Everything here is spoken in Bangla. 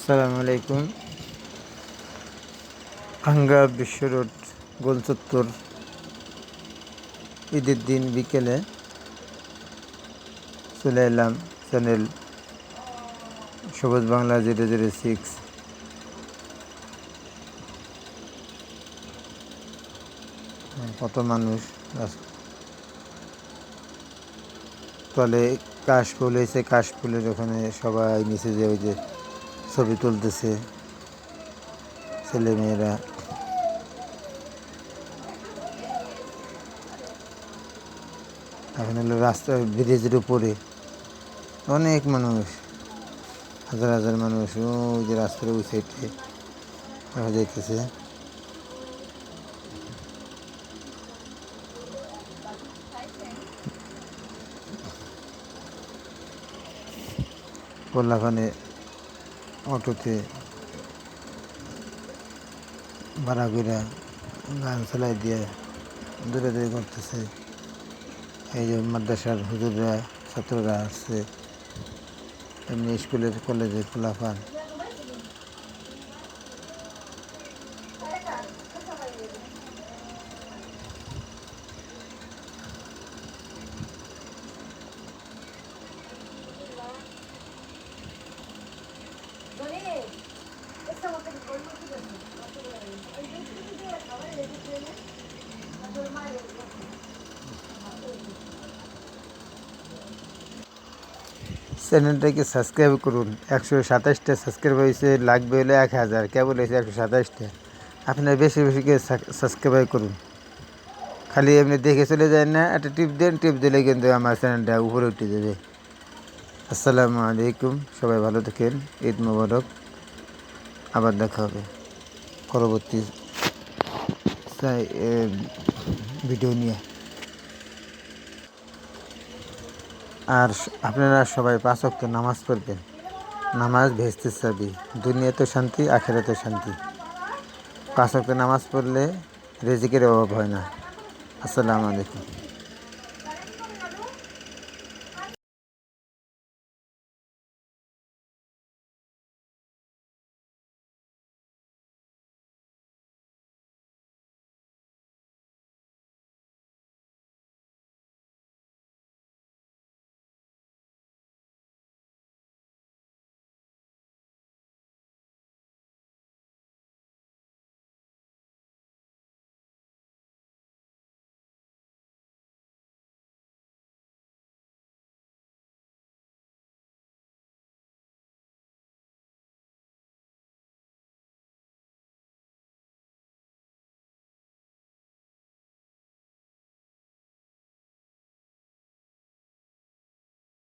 আসসালামু আলাইকুম। ভাঙ্গা বিশ্ব রোড গোল চত্বর ঈদের দিন বিকেলে চলে এলাম চ্যানেল সবুজ বাংলা 006। কত মানুষ তলে কাশফুল হয়েছে, কাশফুলের ওখানে সবাই নিচে যে ওই যে ছবি তুলতেছে ছেলেমেয়েরা। এখন হলো রাস্তা ব্রিজের উপরে অনেক মানুষ, হাজার হাজার মানুষ ওই যে রাস্তার ওই সাইডে দেখা যাইতেছে। পোলাখানে অটোতে ভাড়া করে গান চালাই দিয়ে দূরে দূরে করতেছে। এই যে মাদ্রাসার হুজুররা, ছাত্ররা আসছে, এমনি স্কুলের কলেজের পোলাপান। চ্যানেলটাকে সাবস্ক্রাইব করুন। 127টা সাবস্ক্রাইব হয়েছে, লাগবে হলে 1000, কেবল হয়েছে 127টা। আপনার বেশি বেশি করে সাবস্ক্রাইব করুন, খালি এমনি দেখে চলে যায় না, একটা টিপ দেন, টিপ দিলে কিন্তু আমার চ্যানেলটা উপরে উঠে যাবে। আসসালামু আলাইকুম, সবাই ভালো থাকেন, ঈদ মোবারক। আবার দেখা হবে পরবর্তী ভিডিও নিয়ে। আর আপনারা সবাই 5 ওয়াক্ত নামাজ পড়বেন। নামাজ ভেস্তের চাবি, দুনিয়াতে শান্তি, আখেরাতে শান্তি। 5 ওয়াক্ত নামাজ পড়লে রিজিকের অভাব হয় না। আসসালামু আলাইকুম।